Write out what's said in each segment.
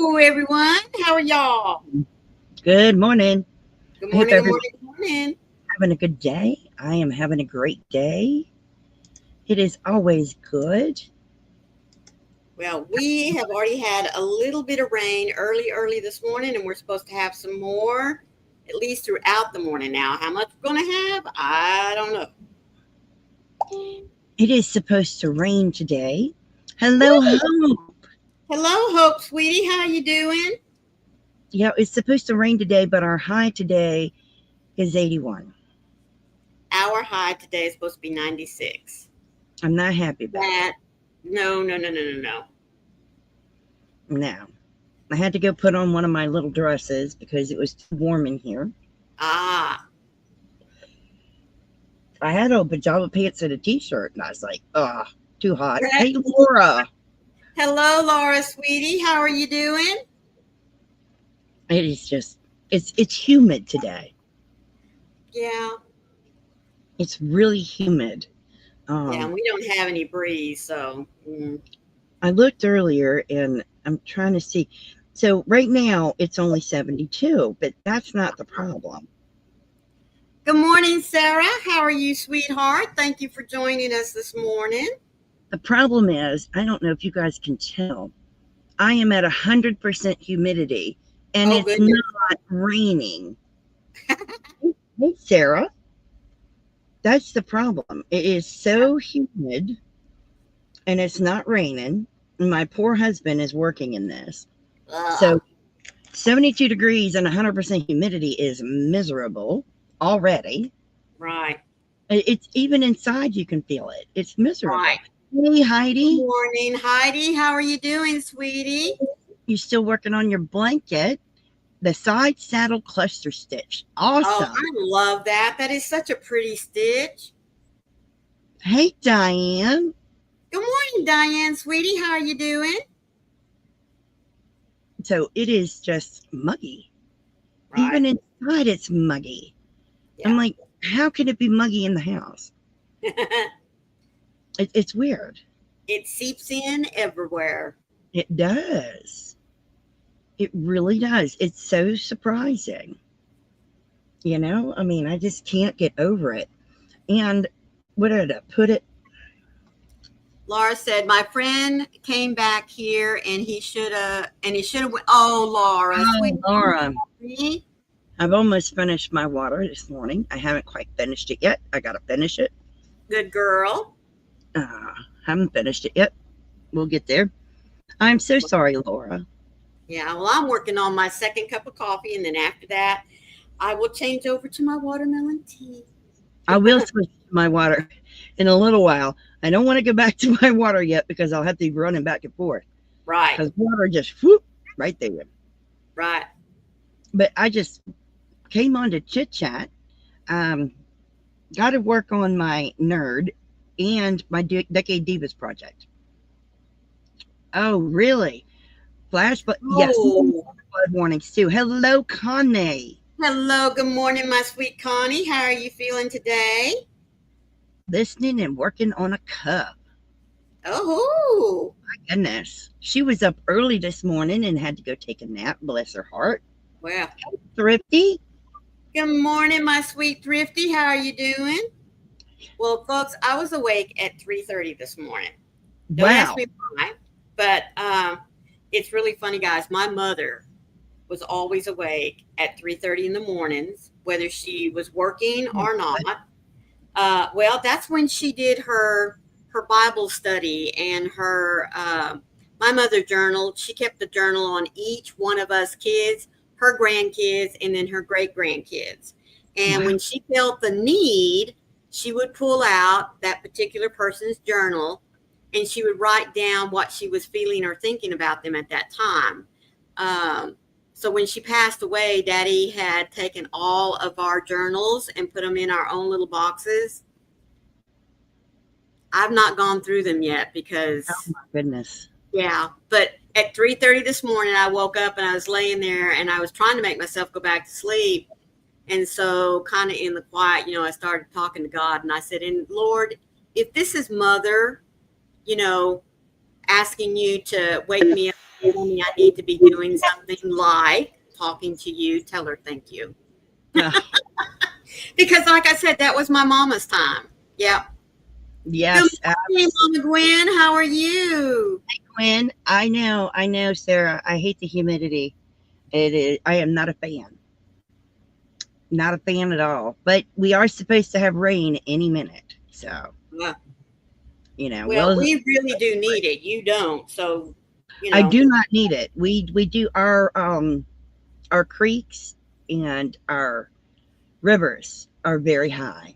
Hello, everyone. How are y'all? Good morning. Good I hope morning, good everyone's morning, good morning. having a good day. I am having a great day. It is always good. Well, we have already had a little bit of rain early this morning, and we're supposed to have some more, at least throughout the morning now. How much we're going to have, I don't know. It is supposed to rain today. Hello, Woo! Hope. Hello, Hope, sweetie. How you doing? Yeah, it's supposed to rain today, but our high today is 81. Our high today is supposed to be 96. I'm not happy about That, no. it. No. I had to go put on one of my little dresses because it was too warm in here. Ah, I had on pajama pants and a t-shirt, and I was like, too hot. Hey, Laura. hello, Laura, sweetie. How are you doing? It is just, it's humid today. Yeah. It's really humid. Yeah, we don't have any breeze, so. I looked earlier and I'm trying to see. So right now it's only 72, but that's not the problem. Good morning, Sarah. How are you, sweetheart? Thank you for joining us this morning. The problem is, I don't know if you guys can tell, I am at 100% humidity and it's goodness. not raining. Hey, Sarah. That's the problem. It is so humid and it's not raining. My poor husband is working in this. So 72 degrees and 100% humidity is miserable already. Right. It's even inside you can feel it. It's miserable. Right. Hey, Heidi. Good morning, Heidi. How are you doing, sweetie? You still working on your blanket? The side saddle cluster stitch. Awesome. Oh, I love that. That is such a pretty stitch. Hey, Diane. Good morning, Diane, sweetie. How are you doing? So it is just muggy. Right. Even inside it's muggy. Yeah. I'm like, how can it be muggy in the house? It's weird. It seeps in everywhere. It does. It really does. It's so surprising. You know, I mean, I just can't get over it. And what did I put it? Laura said, my friend came back here and he should have, oh, Laura. Oh, Laura. I've almost finished my water this morning. I haven't quite finished it yet. I got to finish it. Good girl. Haven't finished it yet. We'll get there. I'm so sorry, Laura. Yeah, well, I'm working on my second cup of coffee, and then after that, I will change over to my watermelon tea. I will switch to my water in a little while. I don't want to go back to my water yet because I'll have to be running back and forth. Right. Because water just whoop right there. Right. But I just came on to chit chat. Got to work on my nerd and my Decade Divas project. Oh, really? Flash, but yes, blood warnings too. Hello, Connie. Hello, good morning, my sweet Connie. How are you feeling today? Listening and working on a cup. Oh, my goodness. She was up early this morning and had to go take a nap, bless her heart. Wow. Thrifty. Good morning, my sweet Thrifty. How are you doing? Well, folks, I was awake at 3:30 this morning. Don't ask me why, but it's really funny, guys. My mother was always awake at 3:30 in the mornings, whether she was working or not. Well, that's when she did her Bible study and her my mother journal. She kept the journal on each one of us kids, her grandkids, and then her great grandkids. And when she felt the need, she would pull out that particular person's journal and she would write down what she was feeling or thinking about them at that time. So when she passed away, Daddy had taken all of our journals and put them in our own little boxes. I've not gone through them yet because... Oh, my goodness. Yeah, but at 3:30 this morning, I woke up and I was laying there and I was trying to make myself go back to sleep. And so kind of in the quiet, I started talking to God and I said, and Lord, if this is Mother, asking you to wake me up telling me I need to be doing something like talking to you. Tell her thank you. Because like I said, that was my mama's time. Yep. Yes. Good morning, Mama Gwen. How are you? Gwen, I know, Sarah. I hate the humidity. It is. I am not a fan. Not a fan at all. But we are supposed to have rain any minute. So, Well, well, we really do need it. You don't. So, I do not need it. We do our creeks and our rivers are very high.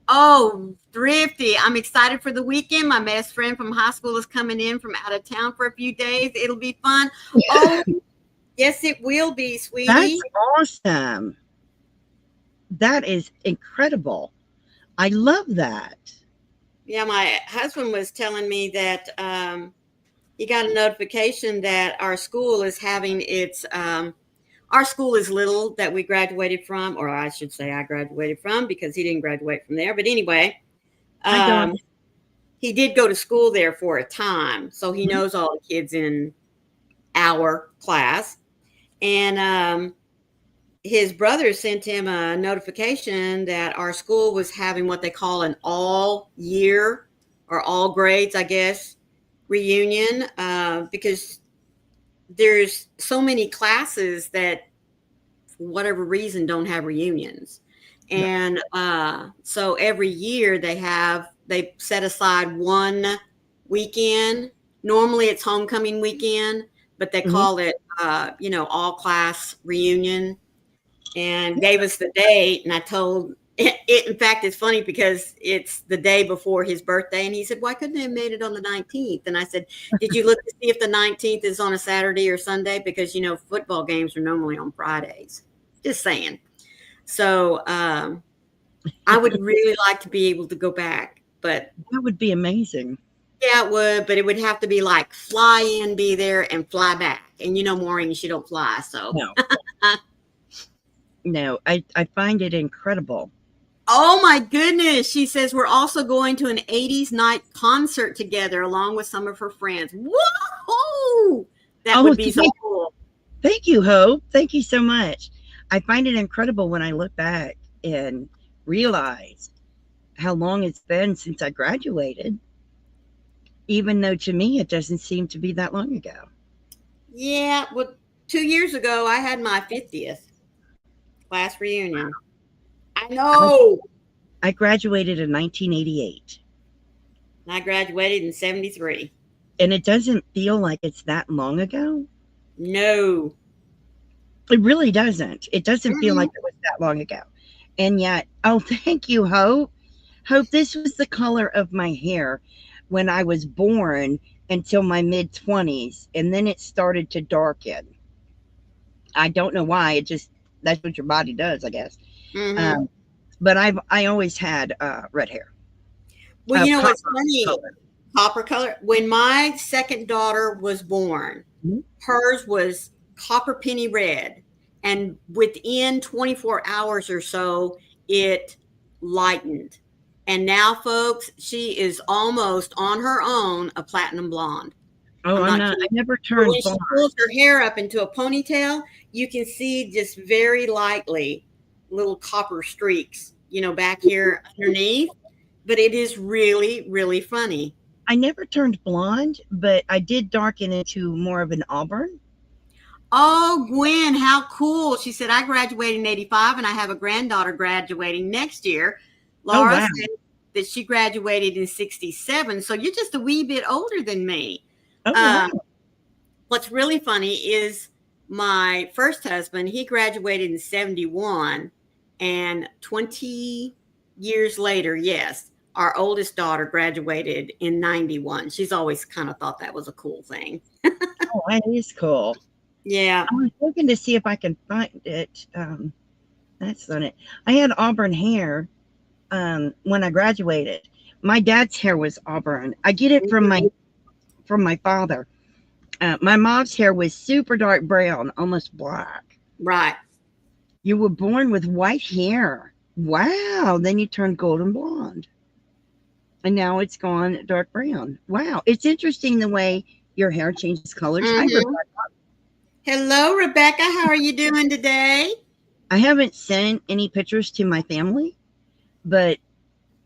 Oh, Thrifty. I'm excited for the weekend. My best friend from high school is coming in from out of town for a few days. It'll be fun. Oh, yes, it will be, sweetie. That's awesome. That is incredible. I love that. Yeah, my husband was telling me that he got a notification that our school is having its our school is little that we graduated from, or I should say I graduated from because he didn't graduate from there. But anyway, he did go to school there for a time. So he knows all the kids in our class. And his brother sent him a notification that our school was having what they call an all year or all grades, I guess, reunion because there's so many classes that for whatever reason don't have reunions. And so every year they set aside one weekend. Normally it's homecoming weekend, but they call it all class reunion, and gave us the date. And I told it, in fact, it's funny because it's the day before his birthday. And he said, why couldn't they have made it on the 19th? And I said, did you look to see if the 19th is on a Saturday or Sunday? Because, football games are normally on Fridays. Just saying. So I would really like to be able to go back. But that would be amazing. Yeah, it would. But it would have to be like fly in, be there, and fly back. And Maureen, she don't fly. So no. No, I find it incredible. Oh my goodness. She says we're also going to an 80s night concert together along with some of her friends. Whoa! That would be so cool. Thank you, Hope. Thank you so much. I find it incredible when I look back and realize how long it's been since I graduated, even though to me it doesn't seem to be that long ago. Yeah, well, 2 years ago I had my 50th class reunion. I know. I graduated in 1988. I graduated in 73. And it doesn't feel like it's that long ago? No. It really doesn't. It doesn't feel like it was that long ago. And yet, oh, thank you, Hope. Hope, this was the color of my hair when I was born until my mid-20s. And then it started to darken. I don't know why. That's what your body does, I guess. But I always had red hair. Well, what's funny? Copper color. When my second daughter was born, hers was copper penny red. And within 24 hours or so, it lightened. And now, folks, she is almost on her own a platinum blonde. Oh, I'm not. I never turned blonde. When she pulls her hair up into a ponytail, you can see just very lightly little copper streaks, back here underneath. But it is really, really funny. I never turned blonde, but I did darken into more of an auburn. Oh, Gwen, how cool. She said, I graduated in 85 and I have a granddaughter graduating next year. Laura said that she graduated in 67. So you're just a wee bit older than me. Oh, wow. What's really funny is my first husband, he graduated in 71, and 20 years later, yes, our oldest daughter graduated in 91. She's always kind of thought that was a cool thing. Oh, that is cool. Yeah. I was looking to see if I can find it. That's not it. I had auburn hair when I graduated. My dad's hair was auburn. I get it from my father. My mom's hair was super dark brown, almost black. Right. You were born with white hair. Wow. Then you turned golden blonde. And now it's gone dark brown. Wow. It's interesting the way your hair changes colors. Hi, Mm-hmm. Rebecca. Hello, Rebecca. How are you doing today? I haven't sent any pictures to my family, but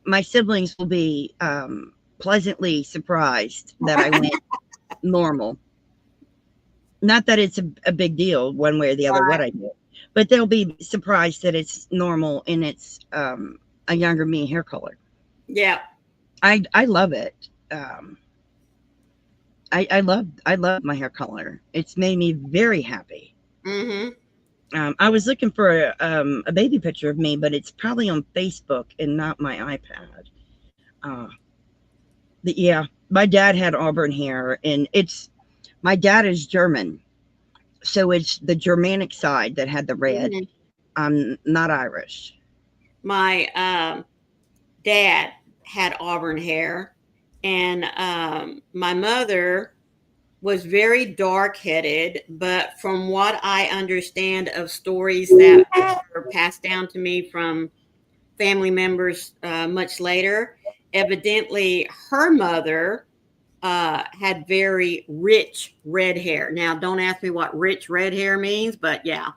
my siblings will be pleasantly surprised that I went normal. Not that it's a big deal one way or the other what I do, but they'll be surprised that it's normal and it's a younger me hair color. Yeah. I love it. I love my hair color. It's made me very happy. Mm-hmm. I was looking for a baby picture of me, but it's probably on Facebook and not my iPad. Yeah, my dad had auburn hair, and my dad is German, so it's the Germanic side that had the red. Mm-hmm. I'm not Irish. My dad had auburn hair, and my mother was very dark-headed, but from what I understand of stories that were passed down to me from family members much later, evidently her mother had very rich red hair. Now, don't ask me what rich red hair means, but yeah.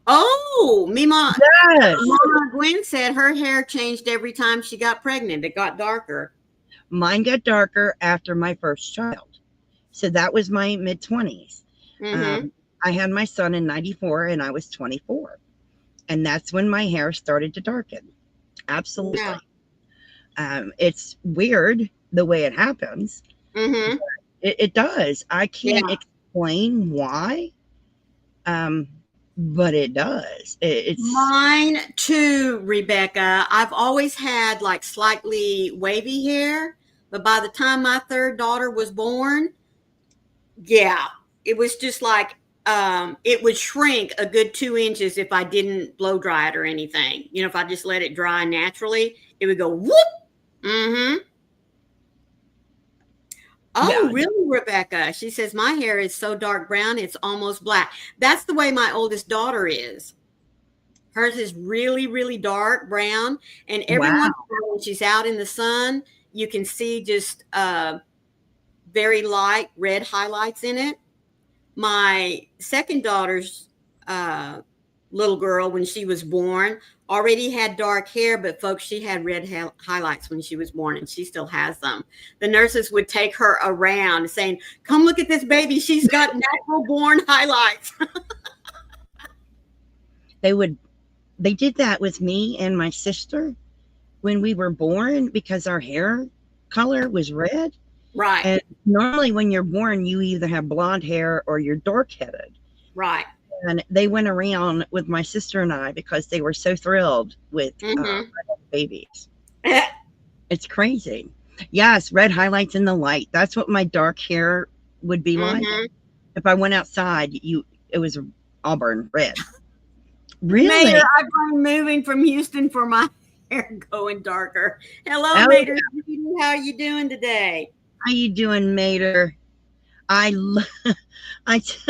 Oh, Mima, Yes. Mama Gwen said her hair changed every time she got pregnant. It got darker. Mine got darker after my first child. So that was my mid-20s. Mm-hmm. I had my son in 94 and I was 24. And that's when my hair started to darken. Absolutely. Yeah. It's weird the way it happens. Mm-hmm. It does. I can't explain why, but it does. It's Mine too, Rebecca. I've always had like slightly wavy hair, but by the time my third daughter was born, yeah, it was just like it would shrink a good 2 inches if I didn't blow dry it or anything. You know, if I just let it dry naturally, it would go whoop. Mm-hmm. Oh, really, Rebecca? She says, my hair is so dark brown, it's almost black. That's the way my oldest daughter is. Hers is really, really dark brown. And every once in a while when she's out in the sun, you can see just very light red highlights in it. My second daughter's little girl, when she was born, already had dark hair, but folks, she had red highlights when she was born, and she still has them. The nurses would take her around saying, come look at this baby. She's got natural born highlights. They did that with me and my sister when we were born because our hair color was red. Right. And normally when you're born, you either have blonde hair or you're dark-headed. Right. And they went around with my sister and I because they were so thrilled with babies. It's crazy. Yes, red highlights in the light. That's what my dark hair would be like. If I went outside, it was auburn red. Really? Mater, I'm moving from Houston for my hair going darker. Hello, Mater. How are you doing today? How you doing, Mater? I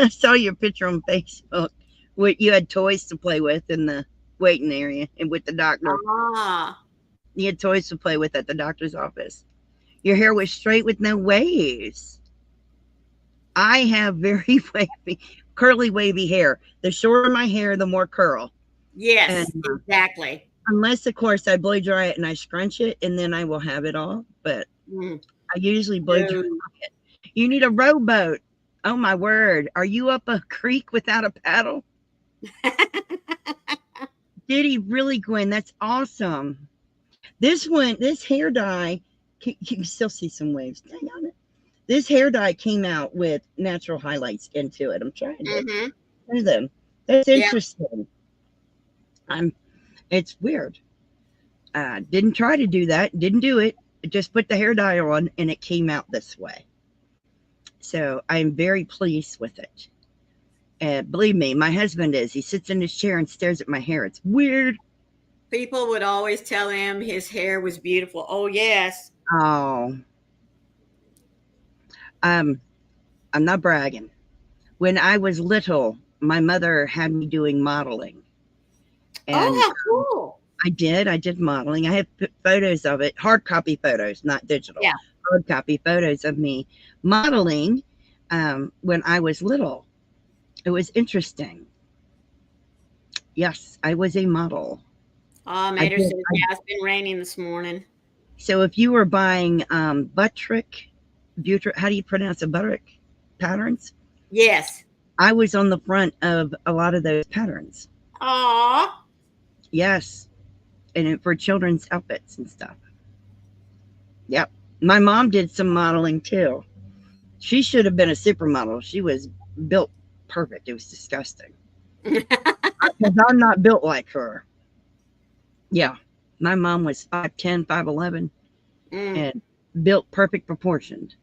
saw your picture on Facebook. You had toys to play with in the waiting area and with the doctor. You had toys to play with at the doctor's office. Your hair was straight with no waves. I have very wavy, curly, wavy hair. The shorter my hair, the more curl. Yes, and, exactly. Unless, of course, I blow dry it and I scrunch it, and then I will have it all. But I usually blow dry it. You need a rowboat. Oh, my word. Are you up a creek without a paddle? Did he really, Gwen? That's awesome. This hair dye, you can still see some waves. Dang on it. This hair dye came out with natural highlights into it. I'm trying to do them. That's interesting. It's weird. Didn't try to do that. Didn't do it. Just put the hair dye on and it came out this way. So I'm very pleased with it. And believe me, my husband is. He sits in his chair and stares at my hair. It's weird. People would always tell him his hair was beautiful. Oh, yes. Oh. I'm not bragging. When I was little, my mother had me doing modeling. And how cool. I did modeling. I have photos of it, hard copy photos, not digital. Yeah. hard copy photos of me modeling when I was little. It was interesting. Yes, I was a model. Oh, I Mater did. says, yeah, it's been raining this morning. So if you were buying Buttrick, how do you pronounce it? Buttrick patterns? Yes. I was on the front of a lot of those patterns. Aw. Yes, and for children's outfits and stuff. Yep. My mom did some modeling too. She should have been a supermodel. She was built perfect. It was disgusting. Because I'm not built like her. Yeah. My mom was 5'10", 5'11", and built perfect proportioned.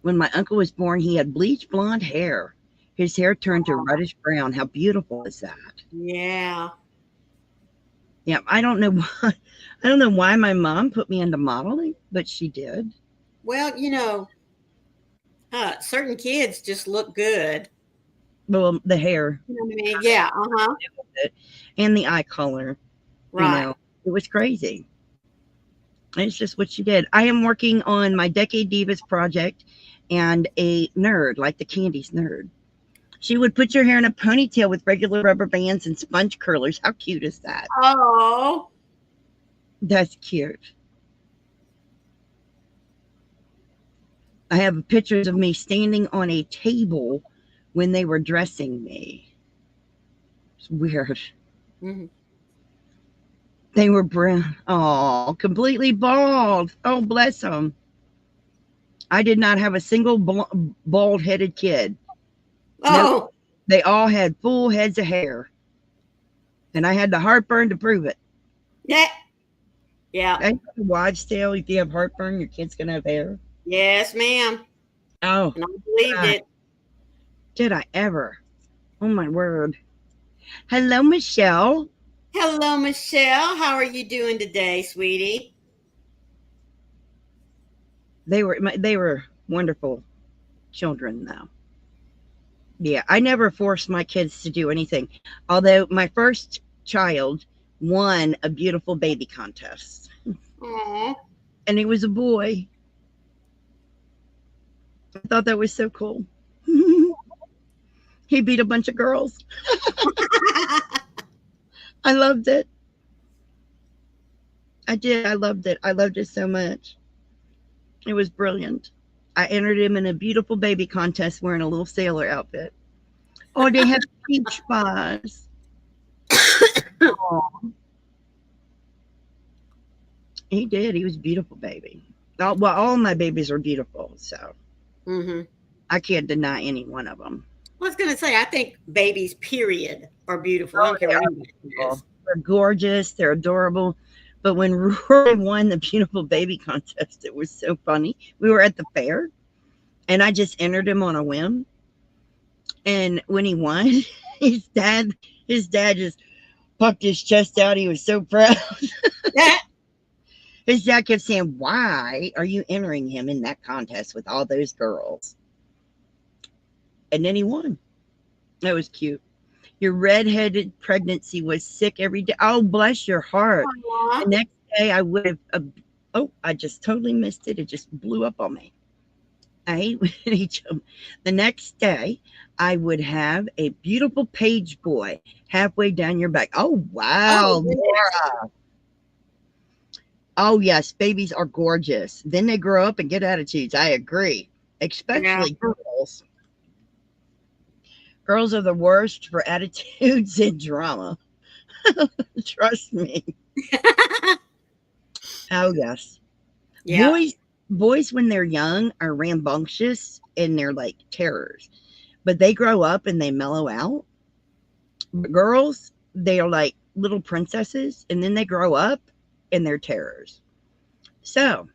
When my uncle was born, he had bleached blonde hair. His hair turned to reddish brown. How beautiful is that? Yeah. Yeah, I don't know why. I don't know why my mom put me into modeling, but she did. Well, certain kids just look good. Well, the hair. You know what I mean? Yeah. Uh-huh. And the eye color. Right. It was crazy. It's just what she did. I am working on my Decade Divas project and a nerd, like the Candies nerd. She would put your hair in a ponytail with regular rubber bands and sponge curlers. How cute is that? Oh. That's cute. I have pictures of me standing on a table when they were dressing me. It's weird. Mm-hmm. They were brown. Oh, completely bald. Oh, bless them. I did not have a single bald-headed kid. Oh. Nope. They all had full heads of hair. And I had the heartburn to prove it. Yeah. Yeah. I watch tale. If you have heartburn, your kid's going to have hair. Yes, ma'am. Oh. And I believed it. Did I ever? Oh, my word. Hello, Michelle. Hello, Michelle. How are you doing today, sweetie? They were wonderful children, though. Yeah, I never forced my kids to do anything. Although my first child won a beautiful baby contest. Aww. And he was a boy. I thought that was so cool. He beat a bunch of girls. I loved it. I did. I loved it. I loved it so much. It was brilliant. I entered him in a beautiful baby contest wearing a little sailor outfit. Oh, they have peach pies. He did. He was a beautiful baby. All my babies are beautiful, so I can't deny any one of them. I was going to say, I think babies, period, are beautiful. I don't care what anybody says. They're gorgeous. They're adorable. But when Rory won the beautiful baby contest, it was so funny. We were at the fair, and I just entered him on a whim. And when he won, his dad just puffed his chest out. He was so proud. His dad kept saying, "Why are you entering him in that contest with all those girls?" And then he won. That was cute. Your redheaded pregnancy was sick every day. Oh, bless your heart. Aww. The next day I would have, I just totally missed it. It just blew up on me. I hate when the next day I would have a beautiful page boy halfway down your back. Oh, wow, Laura. Oh, yes, babies are gorgeous. Then they grow up and get attitudes. I agree. Especially girls. Girls are the worst for attitudes and drama. Trust me. Oh, yes. Yeah. Boys, when they're young, are rambunctious and they're like terrors. But they grow up and they mellow out. But girls, they are like little princesses, and then they grow up and they're terrors. So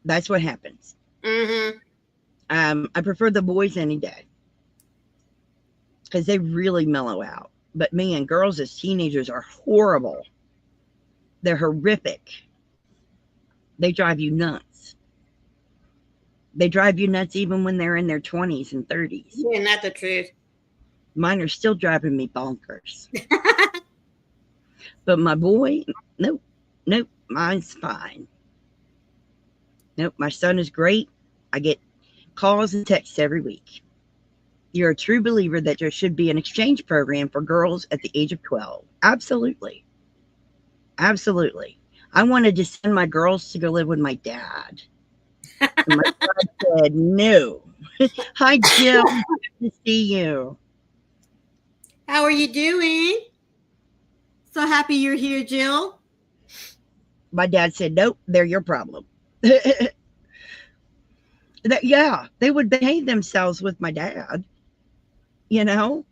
that's what happens. I prefer the boys any day because they really mellow out. But man, girls as teenagers are horrible. They're horrific. They drive you nuts. They drive you nuts even when they're in their 20s and 30s. Isn't that the truth? Mine are still driving me bonkers. But my boy, nope, mine's fine. Nope, my son is great. I get calls and texts every week. You're a true believer that there should be an exchange program for girls at the age of 12. Absolutely. Absolutely. I wanted to send my girls to go live with my dad. And my dad said no. Hi, Jill. Good to see you. How are you doing? So happy you're here, Jill. My dad said, nope, they're your problem. Yeah, they would behave themselves with my dad. You know,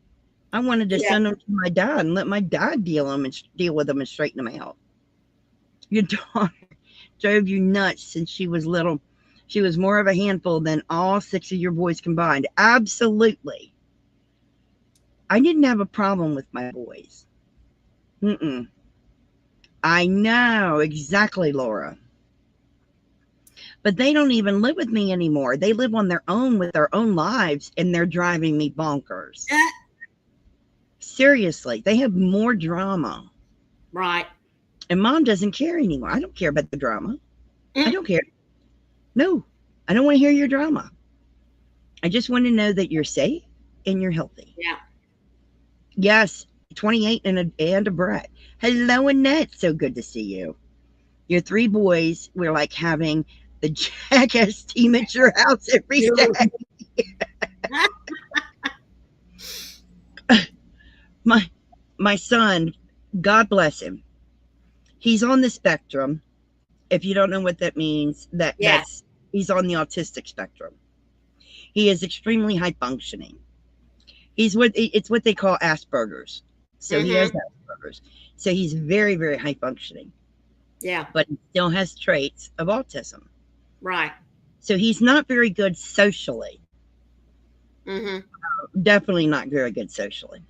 I wanted to send them to my dad and let my dad deal with them and straighten them out. Your daughter drove you nuts since she was little. She was more of a handful than all 6 of your boys combined. Absolutely. I didn't have a problem with my boys. Mm-mm. I know exactly, Laura. But they don't even live with me anymore. They live on their own with their own lives, and they're driving me bonkers. Seriously, they have more drama. Right. And mom doesn't care anymore. I don't care about the drama. I don't care. No, I don't want to hear your drama. I just want to know that you're safe and you're healthy. Yeah. Yes, 28 and a Brett. Hello, Annette. So good to see you. Your 3 boys, we're like having the Jackass team at your house every day. My son, God bless him. He's on the spectrum. If you don't know what that means, that's he's on the autistic spectrum. He is extremely high functioning. It's what they call Asperger's. So he has Asperger's. So he's very, very high functioning. Yeah. But he still has traits of autism. Right. So he's not very good socially. Definitely not very good socially.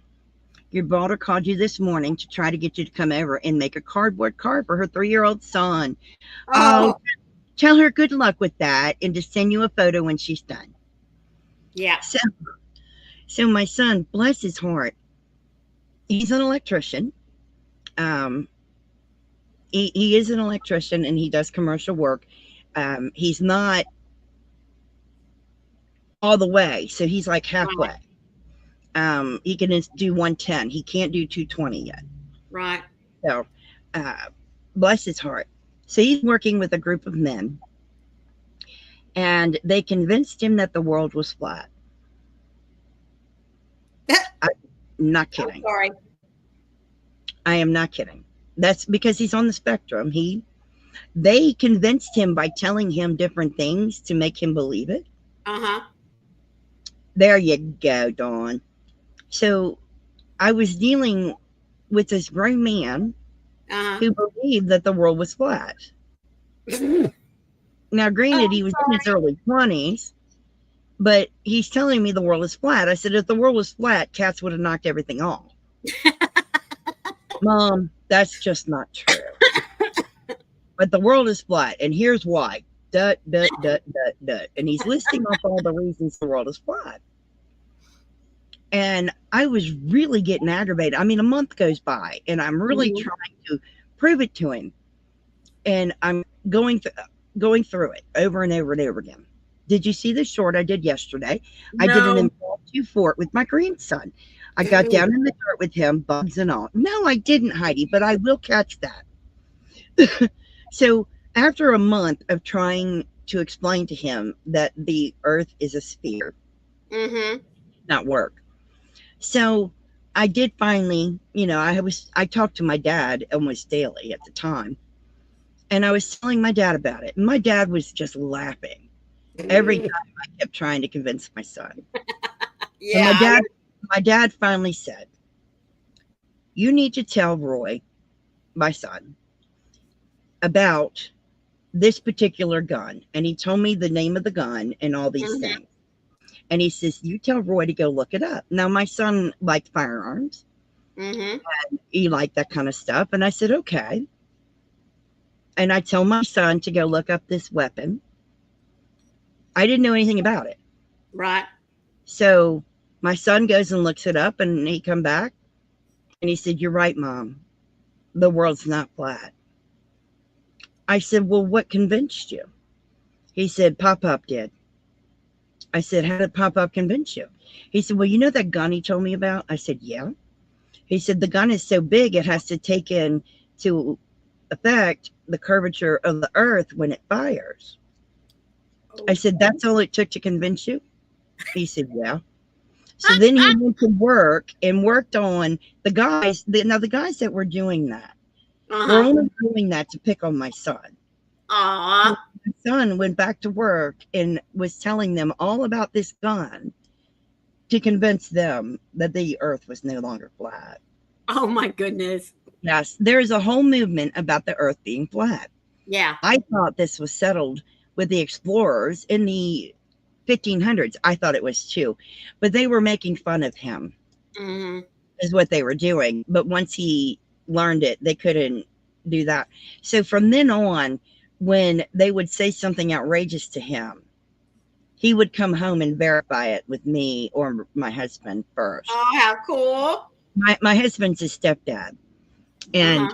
Your daughter called you this morning to try to get you to come over and make a cardboard card for her 3-year-old son. Oh, tell her good luck with that and to send you a photo when she's done. Yeah. So my son, bless his heart, he's an electrician. He is an electrician and he does commercial work. He's not all the way, so he's like halfway. He can do 110. He can't do 220 yet. Right. So, bless his heart. So he's working with a group of men, and they convinced him that the world was flat. I'm not kidding. I'm sorry. I am not kidding. That's because he's on the spectrum. They convinced him by telling him different things to make him believe it. There you go, Dawn. So I was dealing with this grown man who believed that the world was flat. Now, granted, he was in his early 20s, but he's telling me the world is flat. I said, if the world was flat, cats would have knocked everything off. Mom, that's just not true. But the world is flat, and here's why. And he's listing off all the reasons the world is flat. And I was really getting aggravated. I mean, a month goes by, and I'm really trying to prove it to him. And I'm going through it over and over and over again. Did you see the short I did yesterday? No. I did an impromptu fort with my grandson. I got down in the dirt with him, bugs and all. No, I didn't, Heidi, but I will catch that. So after a month of trying to explain to him that the earth is a sphere, not work. So I did finally, I talked to my dad almost daily at the time. And I was telling my dad about it. And my dad was just laughing every time I kept trying to convince my son. And my dad finally said, you need to tell Roy, my son, about this particular gun. And he told me the name of the gun and all these things. And he says, you tell Roy to go look it up. Now, my son liked firearms. And he liked that kind of stuff. And I said, okay. And I tell my son to go look up this weapon. I didn't know anything about it. Right. So my son goes and looks it up, and he come back and he said, you're right, Mom. The world's not flat. I said, well, what convinced you? He said, Pop-Up did. I said, how did Pop-Up convince you? He said, well, you know that gun he told me about? I said, yeah. He said, the gun is so big, it has to take into effect the curvature of the earth when it fires. I said, that's all it took to convince you? He said, yeah. So then he went to work and worked on the guys. Now, the guys that were doing that were only doing that to pick on my son. Aww. My son went back to work and was telling them all about this gun to convince them that the earth was no longer flat. Oh, my goodness. Yes, there is a whole movement about the earth being flat. Yeah. I thought this was settled with the explorers in the 1500s. I thought it was too, but they were making fun of him, is what they were doing. But once he learned it, they couldn't do that. So from then on, when they would say something outrageous to him, he would come home and verify it with me or my husband first. Oh, how cool. My husband's his stepdad. And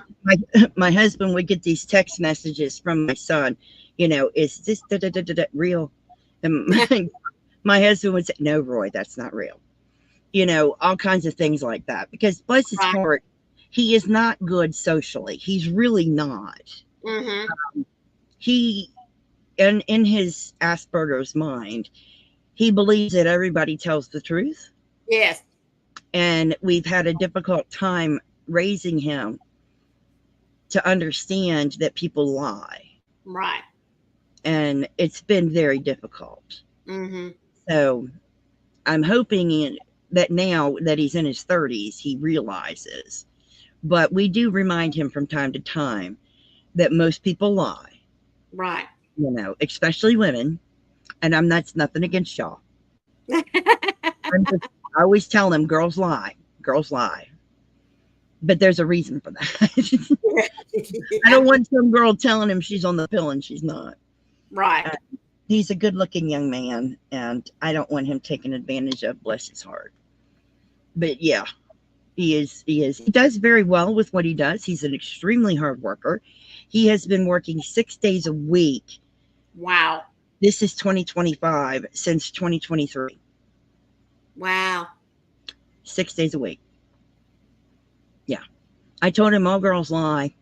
my husband would get these text messages from my son, is this real? And my husband would say, no, Roy, that's not real. All kinds of things like that. Because bless his heart, he is not good socially. He's really not. He, in his Asperger's mind, he believes that everybody tells the truth. Yes. And we've had a difficult time raising him to understand that people lie. Right. And it's been very difficult. So I'm hoping that now that he's in his 30s, he realizes. But we do remind him from time to time that most people lie. Right. Especially women. And that's nothing against y'all. I always tell them girls lie. Girls lie. But there's a reason for that. I don't want some girl telling him she's on the pill and she's not. Right. He's a good looking young man, and I don't want him taken advantage of, bless his heart. But yeah, he is. He does very well with what he does. He's an extremely hard worker. He has been working 6 days a week. Wow. This is 2025 since 2023. Wow. 6 days a week. Yeah. I told him all girls lie.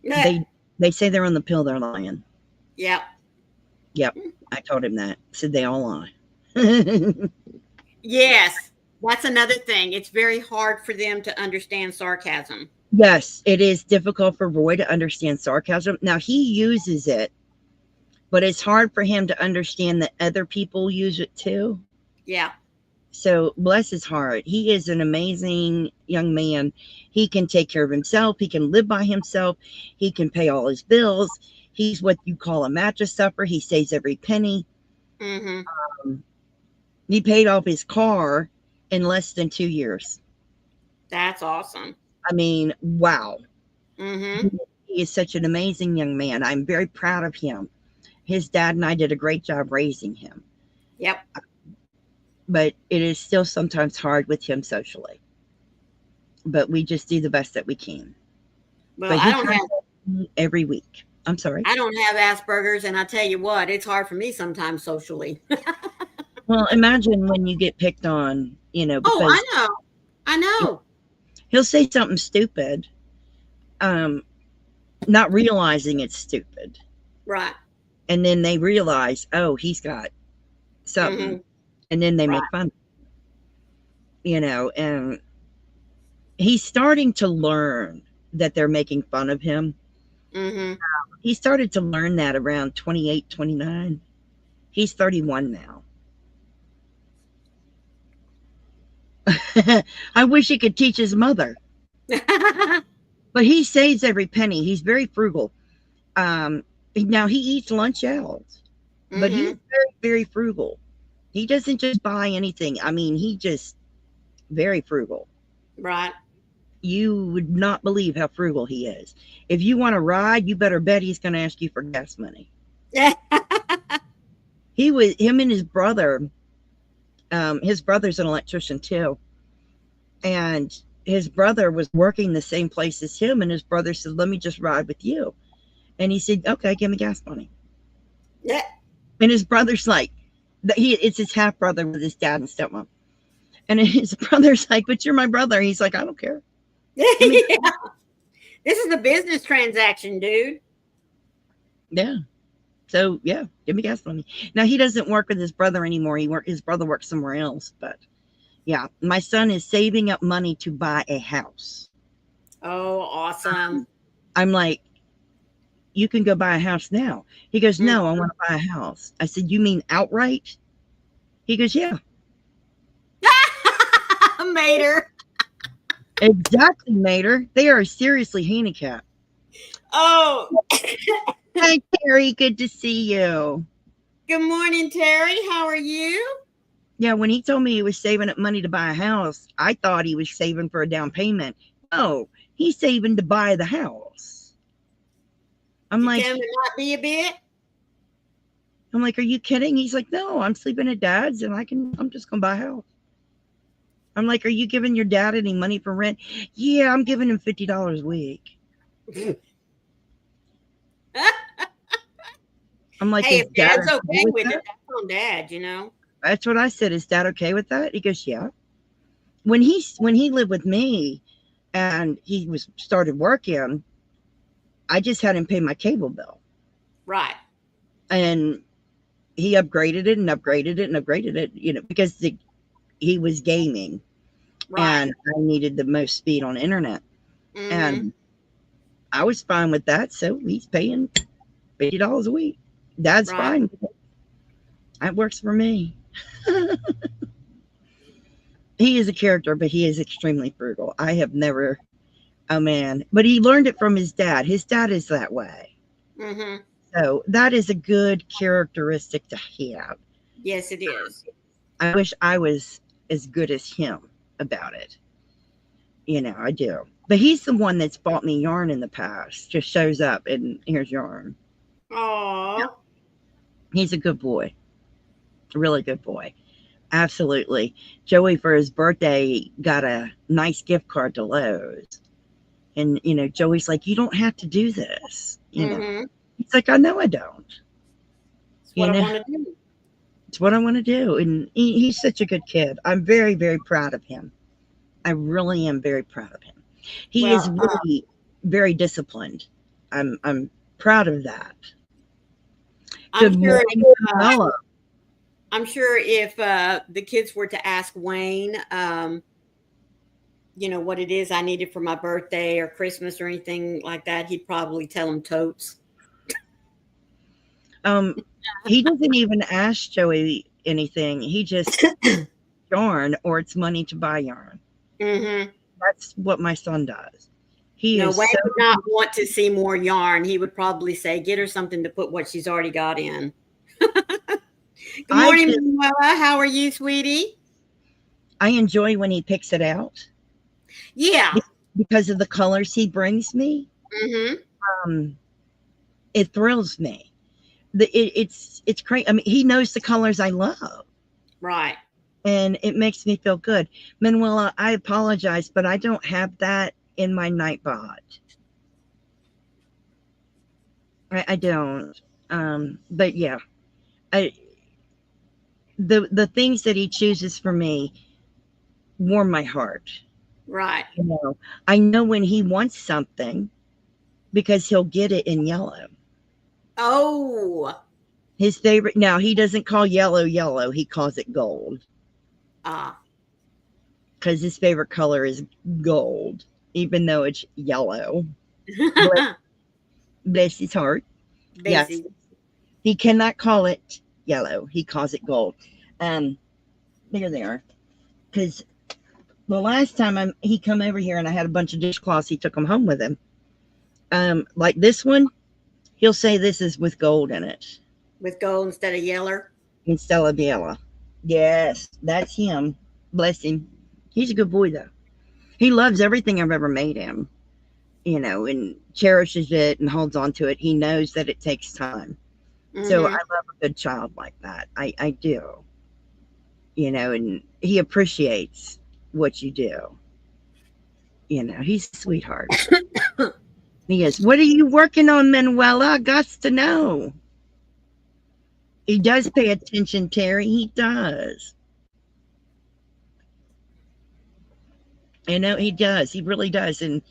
They say they're on the pill, they're lying. Yep. Yep. I told him that. I said they all lie. Yes. That's another thing. It's very hard for them to understand sarcasm. Yes, it is difficult for Roy to understand sarcasm. Now, he uses it, but it's hard for him to understand that other people use it too. Yeah. So bless his heart. He is an amazing young man. He can take care of himself. He can live by himself. He can pay all his bills. He's what you call a mattress stuffer. He saves every penny. He paid off his car in less than 2 years. That's awesome. I mean, wow. He is such an amazing young man. I'm very proud of him. His dad and I did a great job raising him. Yep. But it is still sometimes hard with him socially. But we just do the best that we can. Well, but I don't have every week. I'm sorry. I don't have Asperger's, and I tell you what, it's hard for me sometimes socially. Well, imagine when you get picked on, because I know. He'll say something stupid, not realizing it's stupid. Right. And then they realize, oh, he's got something. And then they make fun. And he's starting to learn that they're making fun of him. He started to learn that around 28, 29. He's 31 now. I wish he could teach his mother. But he saves every penny. He's very frugal. Now he eats lunch out, but he's very, very frugal. He doesn't just buy anything. I mean, he just very frugal. Right. You would not believe how frugal he is. If you want to ride, you better bet he's going to ask you for gas money. Him and his brother, his brother's an electrician too. And his brother was working the same place as him. And his brother said, let me just ride with you. And he said, okay, give me gas money. Yeah. And his brother's like, it's his half brother with his dad and stepmom. And his brother's like, but you're my brother. He's like, I don't care. I mean, Yeah. This is a business transaction, dude. yeah. So yeah, give me gas money. Now he doesn't work with his brother anymore. His brother works somewhere else. But yeah, my son is saving up money to buy a house. Oh, awesome. I'm like, you can go buy a house now. He goes, no, I want to buy a house. I said, you mean outright? He goes, yeah. Mater. Exactly, Mater. They are seriously handicapped. Oh. Hi, Terry. Good to see you. Good morning, Terry. How are you? Yeah, when he told me he was saving up money to buy a house, I thought he was saving for a down payment. No, he's saving to buy the house. I'm like, tell me it might be a bit. I'm like, are you kidding? He's like, no, I'm sleeping at dad's and I'm just gonna buy a house. I'm like, are you giving your dad any money for rent? Yeah, I'm giving him $50 a week. I'm like, hey, is if dad dad's okay with that? it, that's on dad, you know. That's what I said. Is dad okay with that? He goes, yeah. When he lived with me and he started working, I just had him pay my cable bill. Right. And he upgraded it and upgraded it and upgraded it, you know, because he was gaming. Right. And I needed the most speed on the internet. Mm-hmm. And I was fine with that. So he's paying $50 a week. Dad's fine. That works for me. He is a character, but he is extremely frugal. I have never, oh man, but he learned it from his dad. His dad is that way. Mm-hmm. So that is a good characteristic to have. Yes, it is. I wish I was as good as him about it. You know, I do. But he's the one that's bought me yarn in the past. Just shows up and here's yarn. Aww. He's a good boy. A really good boy. Absolutely. Joey, for his birthday, got a nice gift card to Lowe's. And, you know, Joey's like, you don't have to do this. You know, he's like, I know I don't. It's what I want to do. It's what I want to do. And he's such a good kid. I'm very, very proud of him. I really am very proud of him. He is really very disciplined. I'm proud of that. I'm sure if the kids were to ask Wayne, you know, what it is I needed for my birthday or Christmas or anything like that, he'd probably tell them totes. He doesn't even ask Joey anything. He just yarn or it's money to buy yarn. Mm-hmm. That's what my son does. Wayne would not want to see more yarn. He would probably say, get her something to put what she's already got in. Good morning, Manuela. How are you, sweetie? I enjoy when he picks it out. Yeah. Because of the colors he brings me. Mm-hmm. It thrills me. It's crazy. I mean, he knows the colors I love. Right. And it makes me feel good. Manuela, I apologize, but I don't have that in my Nightbot. I don't. But yeah. The things that he chooses for me warm my heart. Right. You know, I know when he wants something because he'll get it in yellow. Oh. His favorite. Now, he doesn't call yellow yellow. He calls it gold. Ah. Because his favorite color is gold, even though it's yellow. Bless his heart. Yes. He cannot call it yellow. He calls it gold. There they are. Because the last time he come over here and I had a bunch of dishcloths, he took them home with him. Like this one, he'll say this is with gold in it. With gold instead of yellow? Instead of yellow. Yes, that's him. Bless him. He's a good boy, though. He loves everything I've ever made him, you know, and cherishes it and holds on to it. He knows that it takes time. Mm-hmm. So I love a good child like that. I do. You know, and he appreciates what you do. You know, he's a sweetheart. He is. What are you working on, Manuela? I got to know. He does pay attention, Terry. He does. You know, he does. He really does. And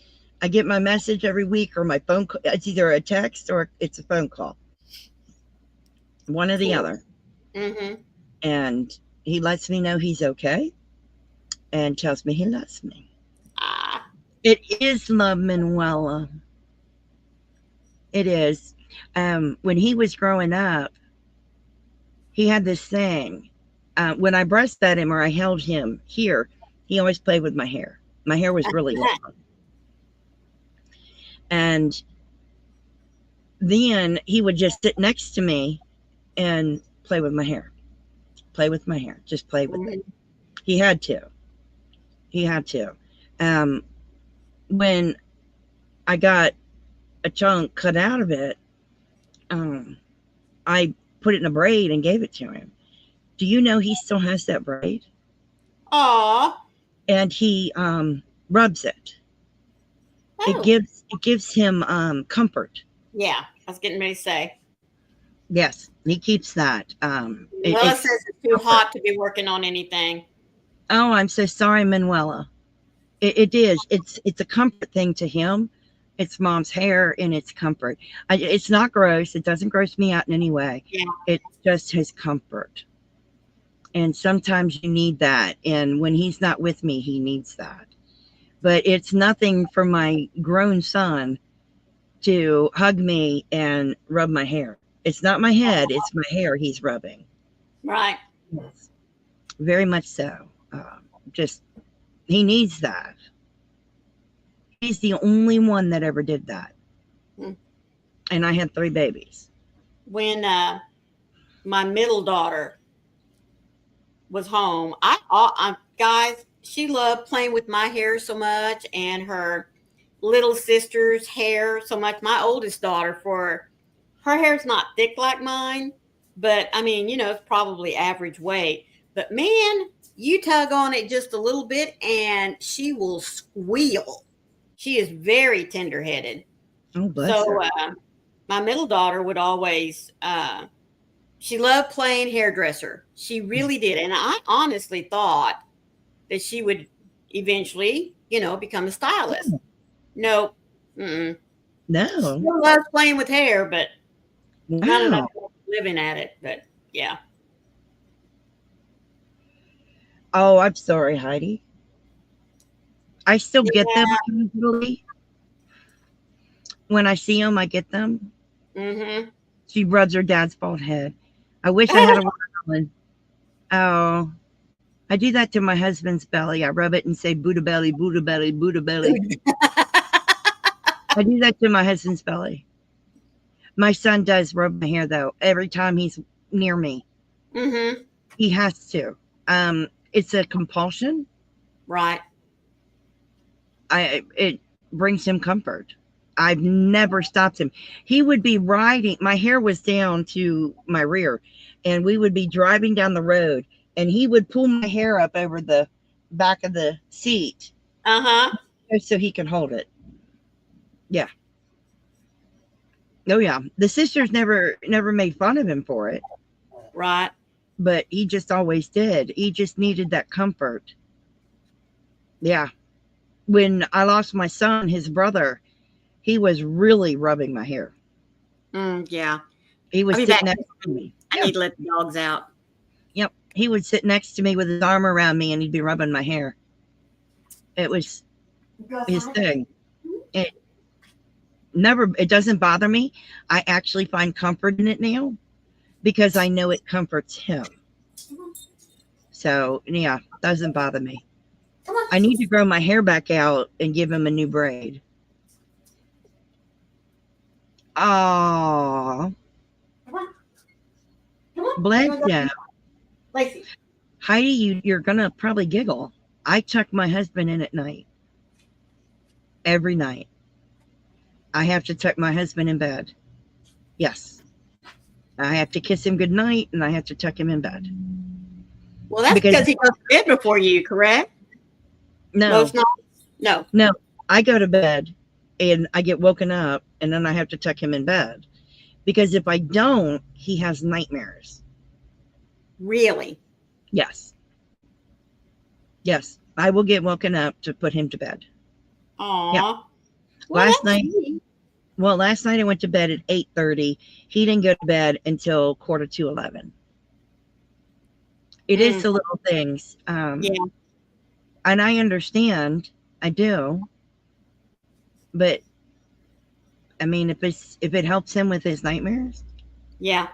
I get my message every week or my phone call. It's either a text or it's a phone call. One or the other. Mm-hmm. And he lets me know he's okay and tells me he loves me. Ah. It is love, Manuela. It is. When he was growing up, he had this thing. When I breastfed him or I held him here, he always played with my hair. My hair was really long. And then he would just sit next to me and play with my hair. Play with my hair. Just play with it. He had to. He had to. When I got a chunk cut out of it, I put it in a braid and gave it to him. Do you know he still has that braid? Aw. And he rubs it. Oh. It gives him comfort. Yeah, I was getting ready to say. Yes, he keeps that. Manuela says it's too hot to be working on anything. Oh, I'm so sorry, Manuela. It is. It's a comfort thing to him. It's mom's hair and it's comfort. It's not gross. It doesn't gross me out in any way. Yeah. It's just his comfort. And sometimes you need that. And when he's not with me, he needs that. But it's nothing for my grown son to hug me and rub my hair. It's not my head. It's my hair he's rubbing. Right. Yes. Very much so. Just, he needs that. He's the only one that ever did that. And I had 3 babies. When my middle daughter was home, guys, she loved playing with my hair so much and her little sister's hair so much. My oldest daughter, her hair's not thick like mine, but I mean, you know, it's probably average weight. But man, you tug on it just a little bit and she will squeal. She is very tender-headed. Oh, bless her. My middle daughter would always, she loved playing hairdresser. She really did. And I honestly thought that she would eventually, you know, become a stylist. Nope. Mm-mm. No. She still loves playing with hair, but not enough living at it. But yeah. Oh, I'm sorry, Heidi. I still get them occasionally. When I see them, I get them. Mm-hmm. She rubs her dad's bald head. I wish I had a watermelon. Oh, I do that to my husband's belly. I rub it and say, Buddha belly, Buddha belly, Buddha belly. I do that to my husband's belly. My son does rub my hair, though, every time he's near me. Mm-hmm. He has to. It's a compulsion. Right. It brings him comfort. I've never stopped him. He would be riding. My hair was down to my rear, and we would be driving down the road, and he would pull my hair up over the back of the seat. Uh-huh. So he could hold it. Yeah. Oh, yeah. The sisters never made fun of him for it. Right. But he just always did. He just needed that comfort. Yeah. When I lost my son, his brother, he was really rubbing my hair. Yeah. He was sitting next to me. I need to let the dogs out. Yep. He would sit next to me with his arm around me and he'd be rubbing my hair. It was his thing. It doesn't bother me. I actually find comfort in it now because I know it comforts him. So, yeah, doesn't bother me. I need to grow my hair back out and give him a new braid. Oh, bless you. Lacey. Heidi, you're going to probably giggle. I tuck my husband in at night. Every night. I have to tuck my husband in bed. Yes. I have to kiss him goodnight and I have to tuck him in bed. Well, that's because he goes to bed before you, correct? No. No. I go to bed and I get woken up and then I have to tuck him in bed. Because if I don't, he has nightmares. Really? Yes. Yes. I will get woken up to put him to bed. Aw. Yeah. Well, Last night, sweet. last night I went to bed at 8:30. He didn't go to bed until 10:45. It is the little things. Yeah. And I understand. I do. But I mean, if it helps him with his nightmares, Yeah.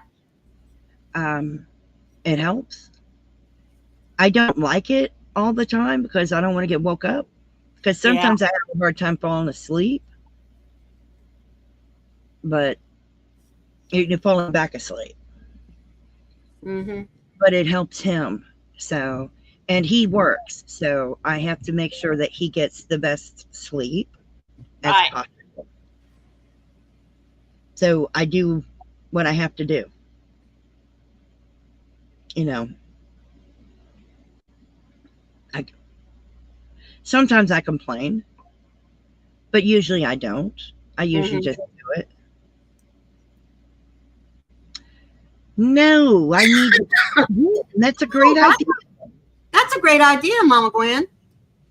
it helps. I don't like it all the time because I don't want to get woke up. Because sometimes I have a hard time falling asleep. But you're falling back asleep. Mm-hmm. But it helps him. So, and he works. So I have to make sure that he gets the best sleep as possible. So I do what I have to do. You know, sometimes I complain, but usually I don't. I usually just do it. No, I need to. That's a great idea. That's a great idea, Mama Gwen.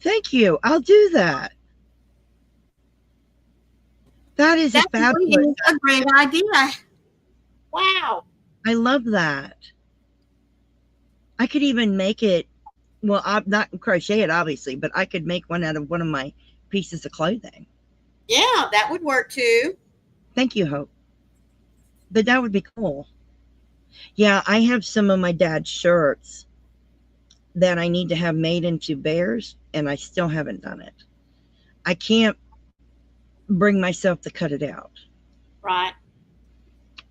Thank you. I'll do that. That is a great idea. Wow. I love that. I could even make it, well, I'm not crochet it, obviously, but I could make one out of one of my pieces of clothing. Yeah, that would work too. Thank you, Hope. But that would be cool. Yeah, I have some of my dad's shirts that I need to have made into bears, and I still haven't done it. I can't bring myself to cut it out. Right.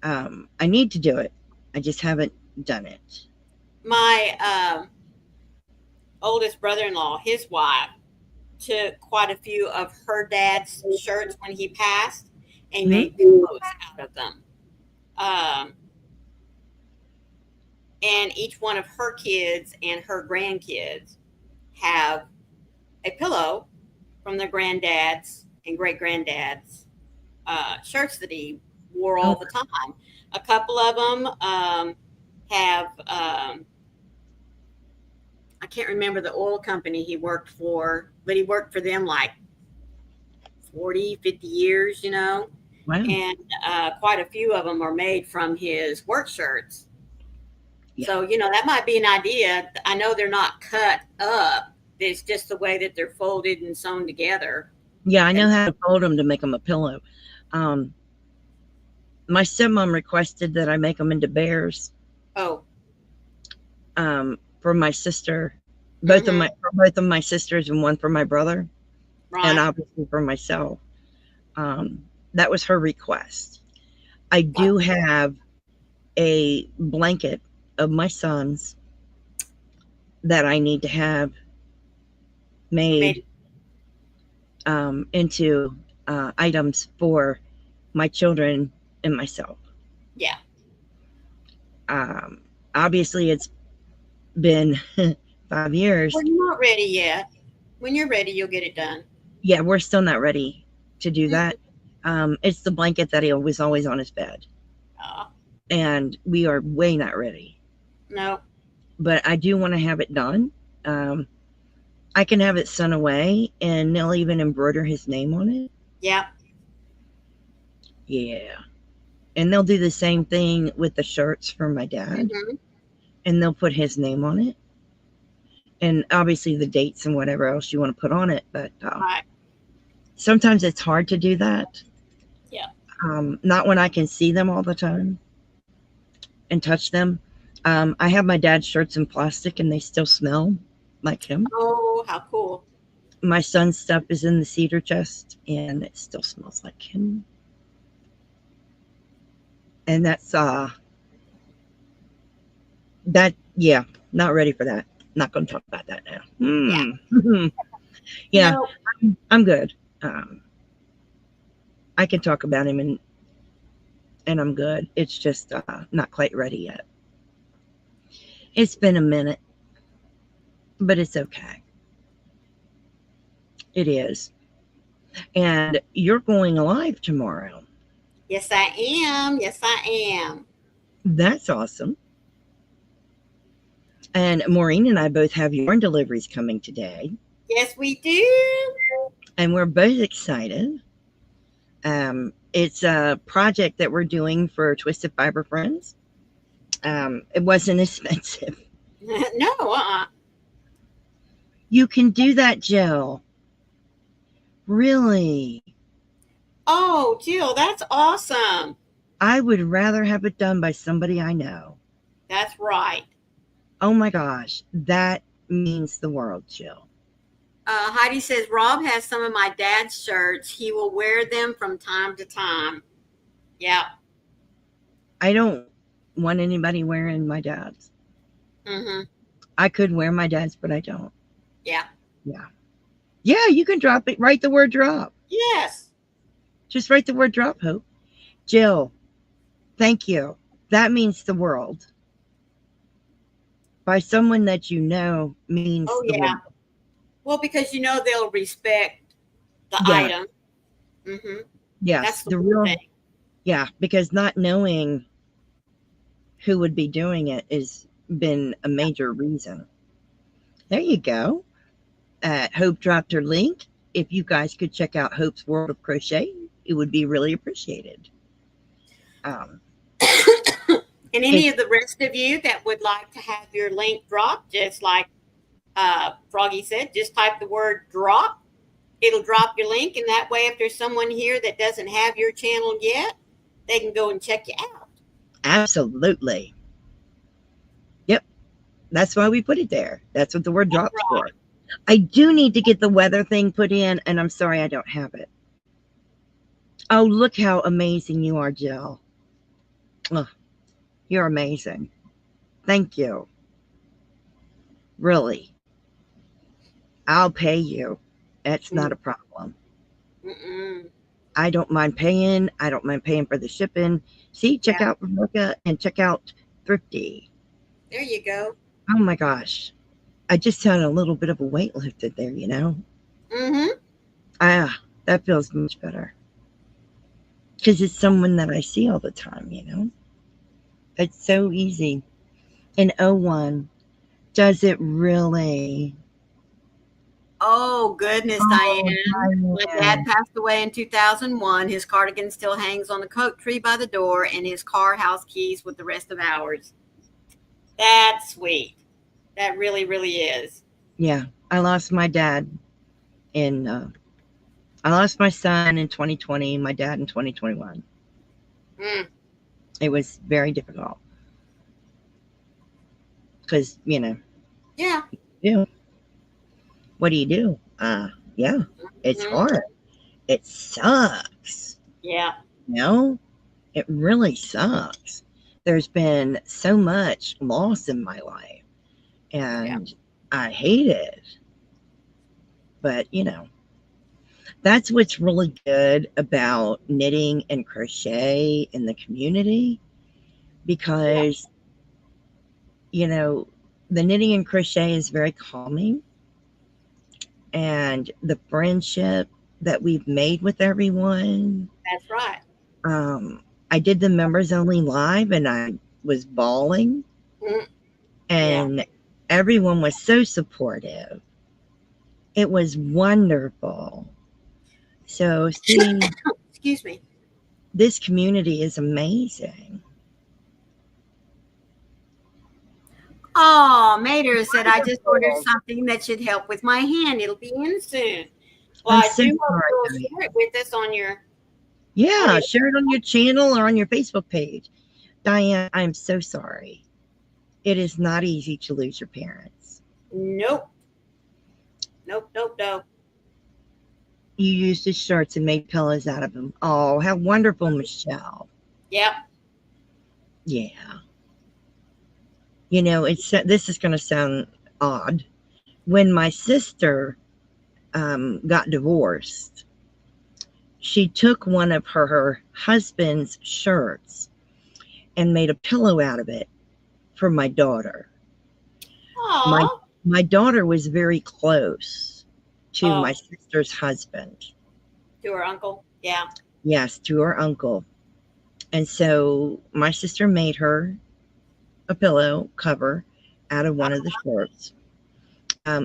I need to do it. I just haven't done it. My oldest brother-in-law, his wife, took quite a few of her dad's shirts when he passed and made pillows out of them. And each one of her kids and her grandkids have a pillow from their granddad's and great-granddad's shirts that he wore all the time. A couple of them have, I can't remember the oil company he worked for, but he worked for them like 40, 50 years, you know. Wow. And quite a few of them are made from his work shirts. Yeah. So, you know, that might be an idea. I know they're not cut up. It's just the way that they're folded and sewn together. Yeah, I know how to fold them to make them a pillow. My stepmom requested that I make them into bears. Oh. For my sister, both of my sisters, and one for my brother, and obviously for myself. That was her request. I do have a blanket of my son's that I need to have made into items for my children and myself. Yeah. Obviously, it's been 5 years. We're not ready yet. When you're ready, you'll get it done. Yeah, we're still not ready to do that. It's the blanket that he was always on his bed. And we are way not ready. No. But I do want to have it done. I can have it sewn away, and they'll even embroider his name on it. Yeah. Yeah. And they'll do the same thing with the shirts for my dad. And they'll put his name on it. And obviously the dates and whatever else you want to put on it. But sometimes it's hard to do that. Yeah. Not when I can see them all the time and touch them. I have my dad's shirts in plastic and they still smell like him. Oh, how cool. My son's stuff is in the cedar chest and it still smells like him. And that's yeah, not ready for that. Not going to talk about that now. Yeah, no. I'm good. I can talk about him and I'm good. It's just not quite ready yet. It's been a minute, but it's okay. It is. And you're going live tomorrow. Yes, I am. Yes, I am. That's awesome. And Maureen and I both have yarn deliveries coming today. Yes, we do. And we're both excited. It's a project that we're doing for Twisted Fiber Friends. It wasn't expensive. No, You can do that, Jill. Really? Oh, Jill, that's awesome. I would rather have it done by somebody I know. That's right. Oh my gosh, that means the world, Jill. Heidi says, Rob has some of my dad's shirts. He will wear them from time to time. Yeah. I don't want anybody wearing my dad's. Mm-hmm. I could wear my dad's, but I don't. Yeah. Yeah. Yeah, you can drop it. Write the word drop. Yes. Just write the word drop, Hope. Jill, thank you. That means the world. By someone that you know means the world. Well, because they'll respect the item. Mm-hmm. Yes, that's the real thing. Yeah, because not knowing who would be doing it has been a major reason. There you go. Hope dropped her link. If you guys could check out Hope's World of Crochet, it would be really appreciated. And any of the rest of you that would like to have your link dropped, just like Froggy said, just type the word drop. It'll drop your link, and that way if there's someone here that doesn't have your channel yet, they can go and check you out. Absolutely. Yep. That's why we put it there. That's what the word drop's for. I do need to get the weather thing put in, and I'm sorry I don't have it. Oh, look how amazing you are, Jill. Oh, you're amazing. Thank you. Really. I'll pay you. That's not a problem. Mm-mm. I don't mind paying. I don't mind paying for the shipping. See, check out Rebecca and check out Thrifty. There you go. Oh my gosh. I just had a little bit of a weight lifted there, Mm-hmm. That feels much better. Because it's someone that I see all the time, It's so easy. In 01, does it really? Oh, goodness, Diane. My dad passed away in 2001. His cardigan still hangs on the coat tree by the door, and his car house keys with the rest of ours. That's sweet. That really, really is. Yeah. I lost my dad I lost my son in 2020, my dad in 2021. It was very difficult. Because, Yeah. What do you do? Yeah, it's hard. It sucks. Yeah. It really sucks. There's been so much loss in my life, and I hate it. But, that's what's really good about knitting and crochet in the community, because, the knitting and crochet is very calming. And the friendship that we've made with everyone. That's right. I did the members only live, and I was bawling. And everyone was so supportive. It was wonderful. So, see, excuse me. This community is amazing. Oh, Mater said, I just ordered something that should help with my hand. It'll be in soon. Well, I do hope you'll share it with us on your... Yeah, share it on your channel or on your Facebook page. Diane, I'm so sorry. It is not easy to lose your parents. Nope. You used his shirts and made pillows out of them. Oh, how wonderful, Michelle. Yep. Yeah. This is going to sound odd. When my sister got divorced, she took one of her husband's shirts and made a pillow out of it for my daughter. Aww. My daughter was very close to my sister's husband. To her uncle? Yeah. Yes, to her uncle. And so my sister made her a pillow cover out of one of the shirts,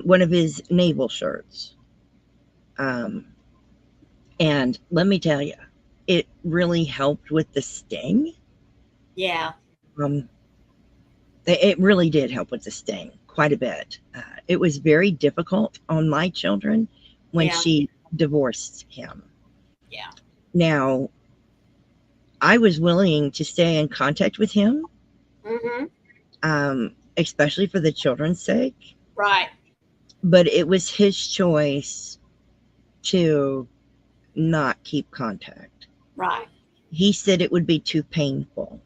one of his naval shirts. And let me tell you, it really helped with the sting. Yeah. It really did help with the sting quite a bit. It was very difficult on my children when she divorced him. Yeah. Now, I was willing to stay in contact with him, especially for the children's sake. Right. But it was his choice to not keep contact. Right. He said it would be too painful.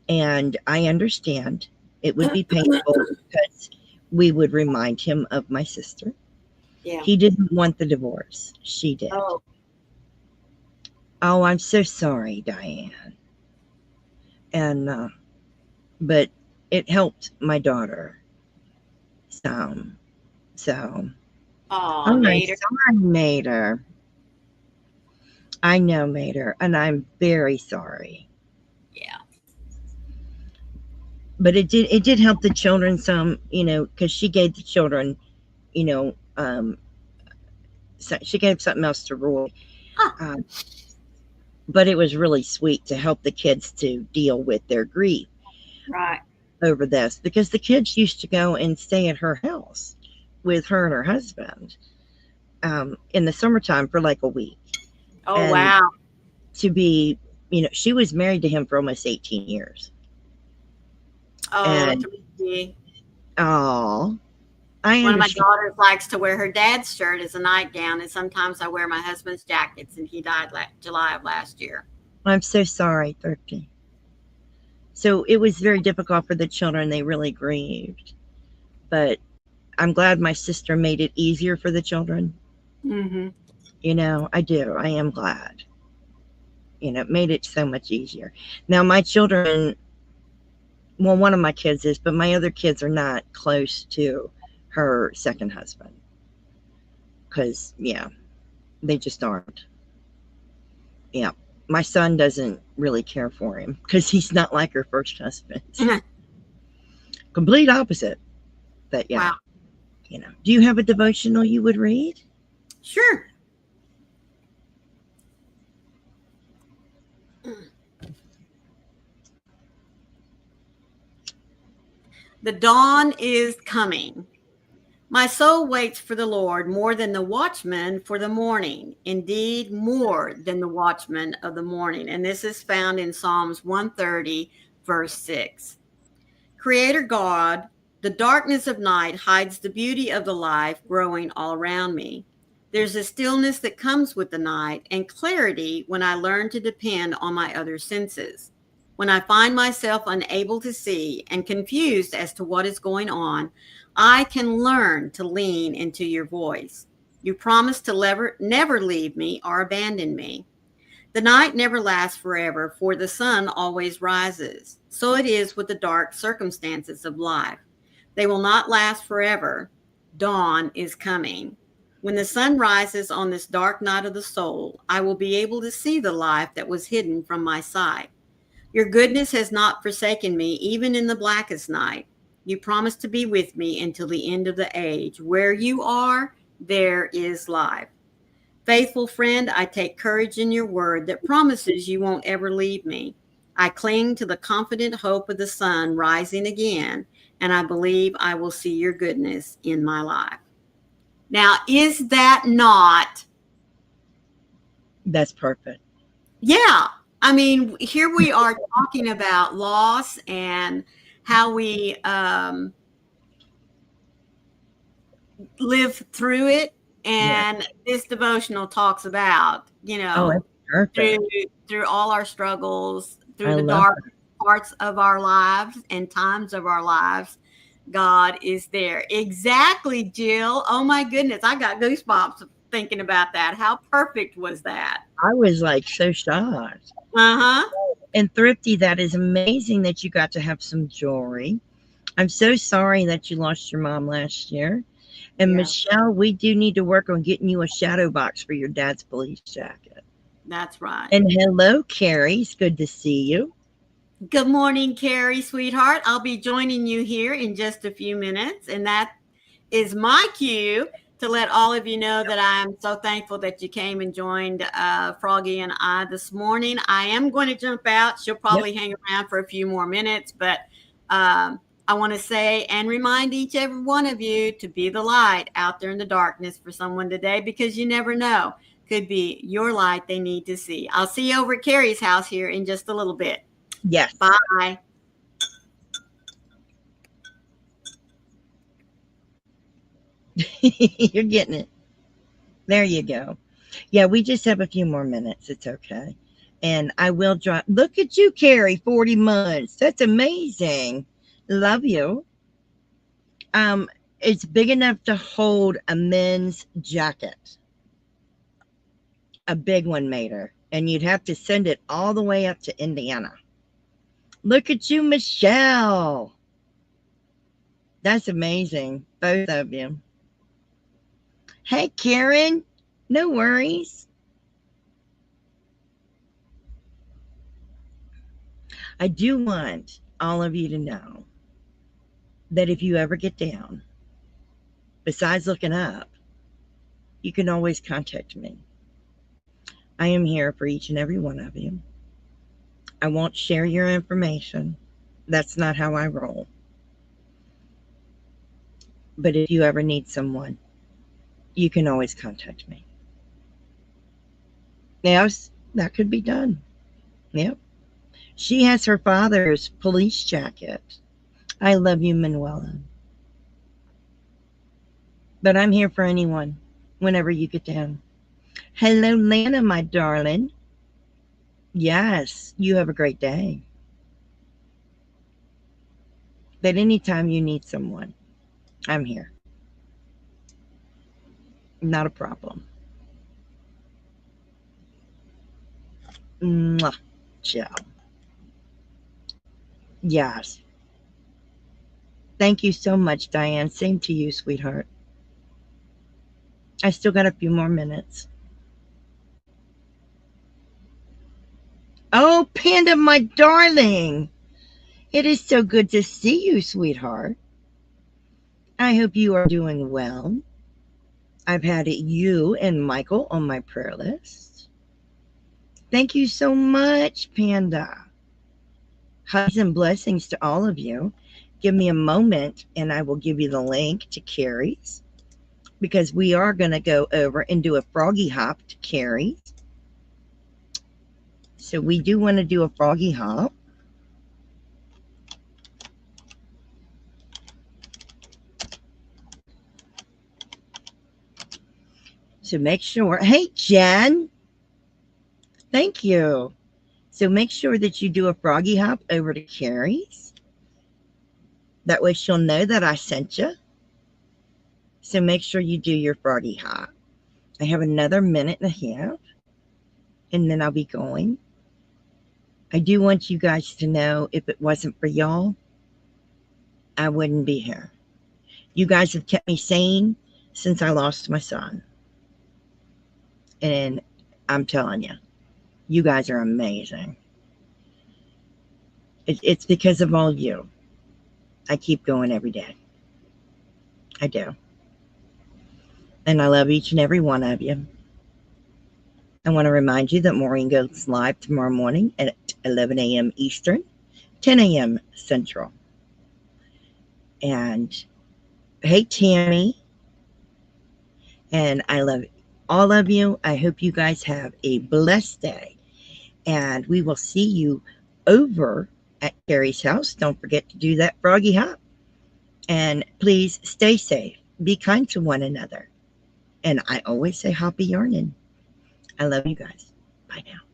And I understand it would be painful because we would remind him of my sister. Yeah. He didn't want the divorce. She did. Oh, I'm so sorry, Diane. And, but it helped my daughter some. So, oh, Mater. Sorry, Mater. I know, Mater, and I'm very sorry. Yeah. But it did help the children some, because she gave the children, so she gave something else to Roy. But it was really sweet to help the kids to deal with their grief. Right. Over this, because the kids used to go and stay at her house with her and her husband in the summertime for like a week. Oh, and wow. To be, she was married to him for almost 18 years. Oh, one of my daughters likes to wear her dad's shirt as a nightgown, and sometimes I wear my husband's jackets, and he died July of last year. I'm so sorry, Thrifty. So it was very difficult for the children. They really grieved. But I'm glad my sister made it easier for the children. I do. I am glad. It made it so much easier. Now, my children, well, one of my kids is, but my other kids are not close to her second husband. Because, they just aren't. Yeah. My son doesn't really care for him because he's not like her first husband. Complete opposite. But yeah, wow. Do you have a devotional you would read? Sure. The dawn is coming. My soul waits for the Lord more than the watchman for the morning. Indeed, more than the watchman of the morning. And this is found in Psalms 130, verse 6. Creator God, the darkness of night hides the beauty of the life growing all around me. There's a stillness that comes with the night and clarity when I learn to depend on my other senses. When I find myself unable to see and confused as to what is going on, I can learn to lean into your voice. You promise to never leave me or abandon me. The night never lasts forever, for the sun always rises. So it is with the dark circumstances of life. They will not last forever. Dawn is coming. When the sun rises on this dark night of the soul, I will be able to see the life that was hidden from my sight. Your goodness has not forsaken me, even in the blackest night. You promise to be with me until the end of the age. Where you are, there is life. Faithful friend, I take courage in your word that promises you won't ever leave me. I cling to the confident hope of the sun rising again, and I believe I will see your goodness in my life. Now, is that not? That's perfect. Yeah. I mean, here we are talking about loss and how we live through it. And this devotional talks about, through all our struggles, through the dark parts of our lives and times of our lives, God is there. Exactly, Jill. Oh my goodness. I got goosebumps thinking about that. How perfect was that? I was like so shocked. And Thrifty, that is amazing that you got to have some jewelry. I'm so sorry that you lost your mom last year. And Michelle, we do need to work on getting you a shadow box for your dad's police jacket. That's right. And hello, Carrie. It's good to see you. Good morning, Carrie, sweetheart. I'll be joining you here in just a few minutes, and that is my cue to let all of you know that I'm so thankful that you came and joined Froggy and I this morning. I am going to jump out. She'll Yep. probably hang around for a few more minutes, but I want to say and remind each every one of you to be the light out there in the darkness for someone today, because you never know. Could be your light they need to see. I'll see you over at Carrie's house here in just a little bit. Yes. Bye. You're getting it. There you go. Yeah, we just have a few more minutes. It's okay. And I will drop. Look at you, Carrie, 40 months. That's amazing. Love you. Um, it's big enough to hold a men's jacket. A big one, Mater. And you'd have to send it all the way up to Indiana. Look at you, Michelle. That's amazing. Both of you. Hey, Karen. No worries. I do want all of you to know that if you ever get down, besides looking up, you can always contact me. I am here for each and every one of you. I won't share your information. That's not how I roll. But if you ever need someone, you can always contact me. Yes, that could be done. Yep. She has her father's police jacket. I love you, Manuela. But I'm here for anyone whenever you get down. Hello, Lana, my darling. Yes, you have a great day. But anytime you need someone, I'm here. Not a problem. Mwah. Ciao. Yes. Thank you so much, Diane. Same to you, sweetheart. I still got a few more minutes. Oh, Panda, my darling. It is so good to see you, sweetheart. I hope you are doing well. I've had you and Michael on my prayer list. Thank you so much, Panda. Hugs and blessings to all of you. Give me a moment and I will give you the link to Carrie's, because we are going to go over and do a froggy hop to Carrie's. So we do want to do a froggy hop. So make sure, hey, Jen, thank you. So make sure that you do a froggy hop over to Carrie's. That way she'll know that I sent you. So make sure you do your froggy hop. I have another minute and a half, and then I'll be going. I do want you guys to know, if it wasn't for y'all, I wouldn't be here. You guys have kept me sane since I lost my son. And I'm telling you, you guys are amazing. It's because of all you. I keep going every day. I do. And I love each and every one of you. I want to remind you that Maureen goes live tomorrow morning at 11 a.m. Eastern, 10 a.m. Central. And hey, Tammy. And I love all of you. I hope you guys have a blessed day. And we will see you over at Carrie's house. Don't forget to do that froggy hop. And please stay safe. Be kind to one another. And I always say happy yarning. I love you guys. Bye now.